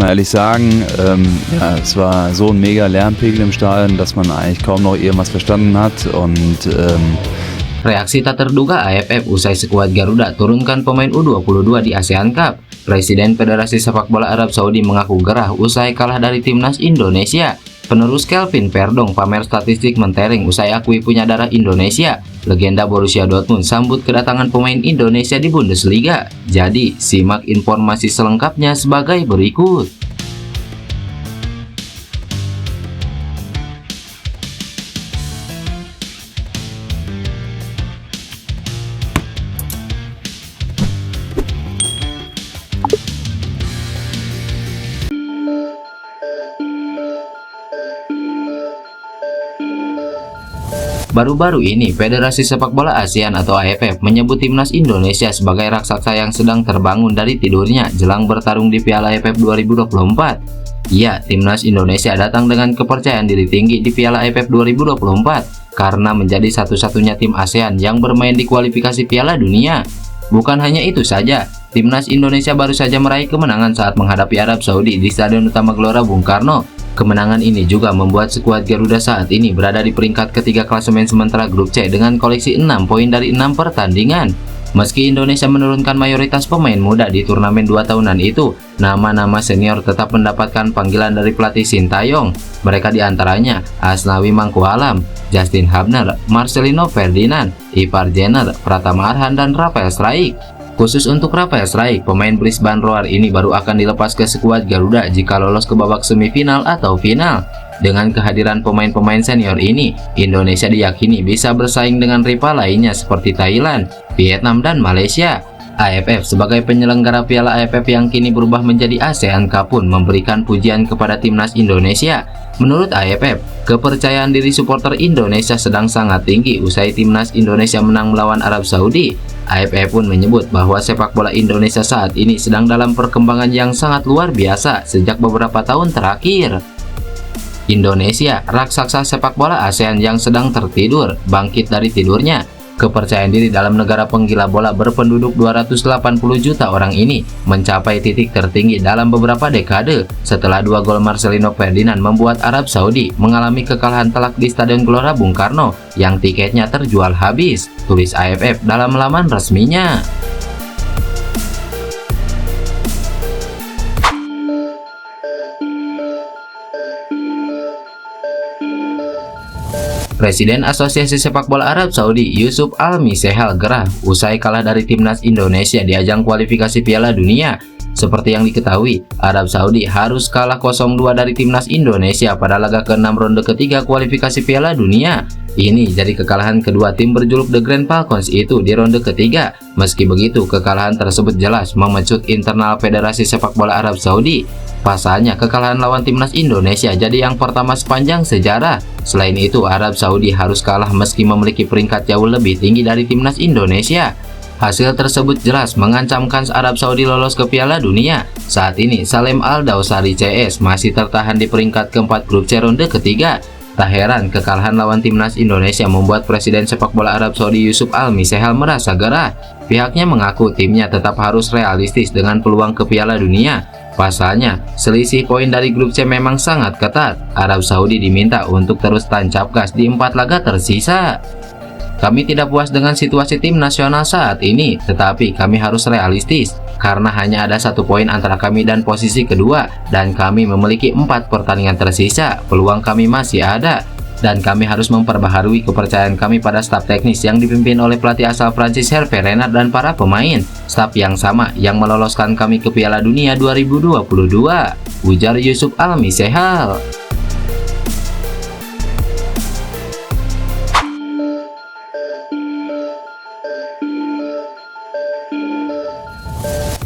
mal ehrlich sagen, ja, es war so ein mega Lärmpegel im Stadion, dass man eigentlich kaum noch irgendwas verstanden hat und Reaksi tak terduga AFF usai skuad Garuda turunkan pemain U22 di ASEAN Cup. Presiden Federasi Sepak Bola Arab Saudi mengaku gerah usai kalah dari timnas Indonesia. Penerus Kelvin Verdong pamer statistik mentereng usai akui punya darah Indonesia. Legenda Borussia Dortmund sambut kedatangan pemain Indonesia di Bundesliga. Jadi, simak informasi selengkapnya sebagai berikut. Baru-baru ini, Federasi Sepak Bola ASEAN atau AFF menyebut timnas Indonesia sebagai raksasa yang sedang terbangun dari tidurnya jelang bertarung di Piala AFF 2024. Ya, timnas Indonesia datang dengan kepercayaan diri tinggi di Piala AFF 2024 karena menjadi satu-satunya tim ASEAN yang bermain di kualifikasi Piala Dunia. Bukan hanya itu saja, timnas Indonesia baru saja meraih kemenangan saat menghadapi Arab Saudi di Stadion Utama Gelora Bung Karno. Kemenangan ini juga membuat skuad Garuda saat ini berada di peringkat ketiga klasemen sementara grup C dengan koleksi 6 poin dari 6 pertandingan. Meski Indonesia menurunkan mayoritas pemain muda di turnamen 2 tahunan itu, nama-nama senior tetap mendapatkan panggilan dari pelatih Sintayong. Mereka diantaranya Asnawi Mangkualam, Justin Hubner, Marcelino Ferdinand, Ipar Jenner, Pratama Arhan, dan Rafael Struijk. Khusus untuk Rafael Struijk, pemain Brisbane Roar ini baru akan dilepas ke skuad Garuda jika lolos ke babak semifinal atau final. Dengan kehadiran pemain-pemain senior ini, Indonesia diyakini bisa bersaing dengan rival lainnya seperti Thailand, Vietnam, dan Malaysia. AFF sebagai penyelenggara Piala AFF yang kini berubah menjadi ASEAN Cup pun memberikan pujian kepada timnas Indonesia. Menurut AFF, kepercayaan diri supporter Indonesia sedang sangat tinggi usai timnas Indonesia menang melawan Arab Saudi. AFF pun menyebut bahwa sepak bola Indonesia saat ini sedang dalam perkembangan yang sangat luar biasa sejak beberapa tahun terakhir. Indonesia, raksasa sepak bola ASEAN yang sedang tertidur, bangkit dari tidurnya. Kepercayaan diri dalam negara penggila bola berpenduduk 280 juta orang ini mencapai titik tertinggi dalam beberapa dekade setelah 2 gol Marcelino Ferdinand membuat Arab Saudi mengalami kekalahan telak di Stadion Gelora Bung Karno yang tiketnya terjual habis, tulis AFF dalam laman resminya. Presiden Asosiasi Sepak Bola Arab Saudi Yusuf Al-Misehal gerah usai kalah dari timnas Indonesia di ajang kualifikasi Piala Dunia. Seperti yang diketahui, Arab Saudi harus kalah 0-2 dari timnas Indonesia pada laga ke-6 ronde ketiga kualifikasi Piala Dunia. Ini jadi kekalahan kedua tim berjuluk The Grand Falcons itu di ronde ketiga. Meski begitu, kekalahan tersebut jelas memecut internal Federasi Sepak Bola Arab Saudi. Pasalnya, kekalahan lawan timnas Indonesia jadi yang pertama sepanjang sejarah. Selain itu, Arab Saudi harus kalah meski memiliki peringkat jauh lebih tinggi dari timnas Indonesia. Hasil tersebut jelas mengancam kans Arab Saudi lolos ke Piala Dunia. Saat ini, Salem Al-Dawsari CS masih tertahan di peringkat keempat grup C ronde ketiga. Tak heran, kekalahan lawan timnas Indonesia membuat Presiden Sepak Bola Arab Saudi Yusuf Al-Misehal merasa gerah. Pihaknya mengaku timnya tetap harus realistis dengan peluang ke Piala Dunia. Pasalnya, selisih poin dari grup C memang sangat ketat. Arab Saudi diminta untuk terus tancap gas di 4 laga tersisa. Kami tidak puas dengan situasi tim nasional saat ini, tetapi kami harus realistis. Karena hanya ada 1 poin antara kami dan posisi kedua, dan kami memiliki 4 pertandingan tersisa, peluang kami masih ada. Dan kami harus memperbaharui kepercayaan kami pada staf teknis yang dipimpin oleh pelatih asal Prancis Hervé Renard dan para pemain. Staf yang sama yang meloloskan kami ke Piala Dunia 2022, ujar Yusuf Al-Misehal.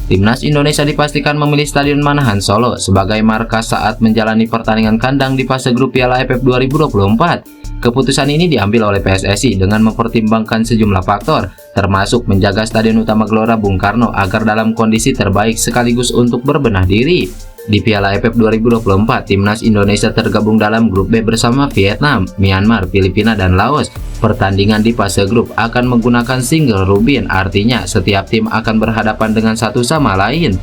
Timnas Indonesia dipastikan memilih Stadion Manahan Solo sebagai markas saat menjalani pertandingan kandang di fase grup Piala AFF 2024. Keputusan ini diambil oleh PSSI dengan mempertimbangkan sejumlah faktor, termasuk menjaga Stadion Utama Gelora Bung Karno agar dalam kondisi terbaik sekaligus untuk berbenah diri. Di Piala AFF 2024, timnas Indonesia tergabung dalam grup B bersama Vietnam, Myanmar, Filipina, dan Laos. Pertandingan di fase grup akan menggunakan single rubin, artinya setiap tim akan berhadapan dengan satu sama lain.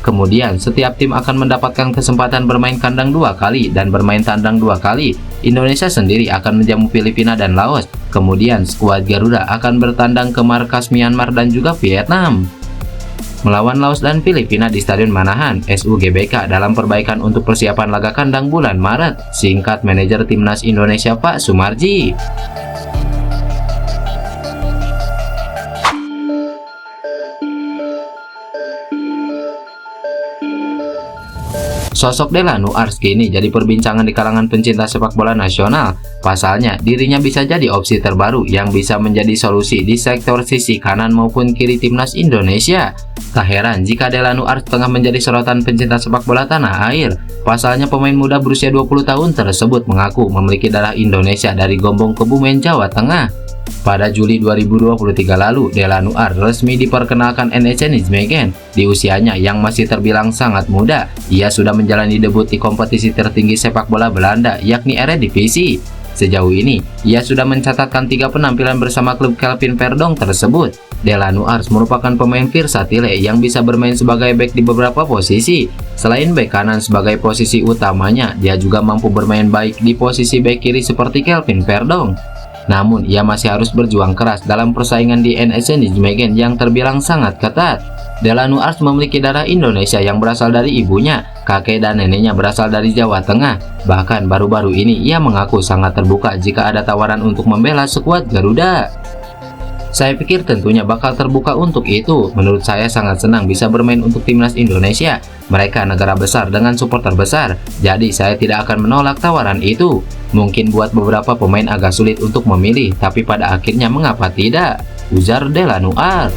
Kemudian, setiap tim akan mendapatkan kesempatan bermain kandang 2 kali dan bermain tandang 2 kali. Indonesia sendiri akan menjamu Filipina dan Laos. Kemudian, skuad Garuda akan bertandang ke markas Myanmar dan juga Vietnam. Melawan Laos dan Filipina di Stadion Manahan, SUGBK dalam perbaikan untuk persiapan laga kandang bulan Maret, singkat manajer Timnas Indonesia Pak Sumarji. Sosok Delanu Ars kini jadi perbincangan di kalangan pencinta sepak bola nasional. Pasalnya, dirinya bisa jadi opsi terbaru yang bisa menjadi solusi di sektor sisi kanan maupun kiri timnas Indonesia. Tak heran jika Delanu Ars tengah menjadi sorotan pencinta sepak bola tanah air. Pasalnya, pemain muda berusia 20 tahun tersebut mengaku memiliki darah Indonesia dari Gombong Kebumen, Jawa Tengah. Pada Juli 2023 lalu, Delanu Ars resmi diperkenalkan NEC Nijmegen. Di usianya yang masih terbilang sangat muda, ia sudah menjalani debut di kompetisi tertinggi sepak bola Belanda, yakni Eredivisie. Sejauh ini, ia sudah mencatatkan 3 penampilan bersama klub Kelvin Verdong tersebut. Delanu Ars merupakan pemain versatile yang bisa bermain sebagai bek di beberapa posisi. Selain bek kanan sebagai posisi utamanya, dia juga mampu bermain baik di posisi bek kiri seperti Kelvin Verdong. Namun, ia masih harus berjuang keras dalam persaingan di NEC Nijmegen yang terbilang sangat ketat. Delanu Ars memiliki darah Indonesia yang berasal dari ibunya, kakek dan neneknya berasal dari Jawa Tengah. Bahkan baru-baru ini ia mengaku sangat terbuka jika ada tawaran untuk membela skuad Garuda. Saya pikir tentunya bakal terbuka untuk itu. Menurut saya sangat senang bisa bermain untuk timnas Indonesia. Mereka negara besar dengan supporter besar. Jadi saya tidak akan menolak tawaran itu. Mungkin buat beberapa pemain agak sulit untuk memilih, tapi pada akhirnya mengapa tidak? Ujar Delanu Ars.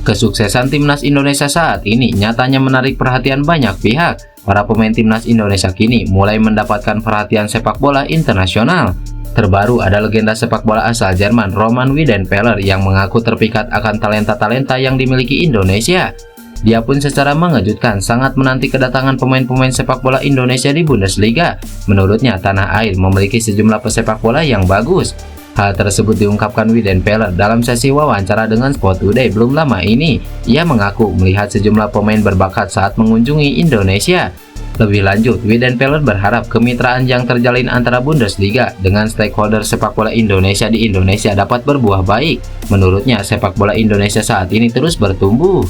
Kesuksesan timnas Indonesia saat ini nyatanya menarik perhatian banyak pihak. Para pemain timnas Indonesia kini mulai mendapatkan perhatian sepak bola internasional. Terbaru ada legenda sepak bola asal Jerman Roman Weidenfeller yang mengaku terpikat akan talenta-talenta yang dimiliki Indonesia. Dia pun secara mengejutkan sangat menanti kedatangan pemain-pemain sepak bola Indonesia di Bundesliga. Menurutnya tanah air memiliki sejumlah pesepak bola yang bagus. Hal tersebut diungkapkan Weidenfeller dalam sesi wawancara dengan Sport Today belum lama ini. Ia mengaku melihat sejumlah pemain berbakat saat mengunjungi Indonesia. Lebih lanjut, Weidenfeller berharap kemitraan yang terjalin antara Bundesliga dengan stakeholder sepak bola Indonesia di Indonesia dapat berbuah baik. Menurutnya, sepak bola Indonesia saat ini terus bertumbuh.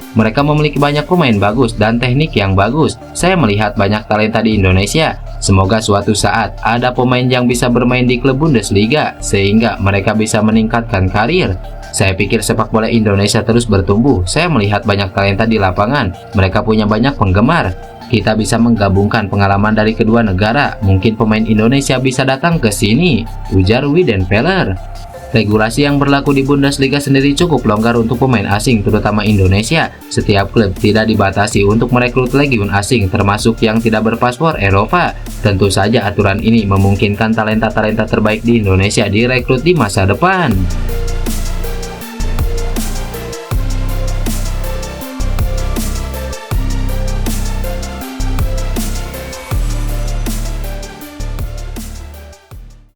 Mereka memiliki banyak pemain bagus dan teknik yang bagus. Saya melihat banyak talenta di Indonesia. Semoga suatu saat ada pemain yang bisa bermain di klub Bundesliga sehingga mereka bisa meningkatkan karir. Saya pikir sepak bola Indonesia terus bertumbuh. Saya melihat banyak talenta di lapangan. Mereka punya banyak penggemar. Kita bisa menggabungkan pengalaman dari kedua negara. Mungkin pemain Indonesia bisa datang ke sini, ujar Weidenfeller. Regulasi yang berlaku di Bundesliga sendiri cukup longgar untuk pemain asing, terutama Indonesia. Setiap klub tidak dibatasi untuk merekrut legiun asing, termasuk yang tidak berpaspor Eropa. Tentu saja aturan ini memungkinkan talenta-talenta terbaik di Indonesia direkrut di masa depan.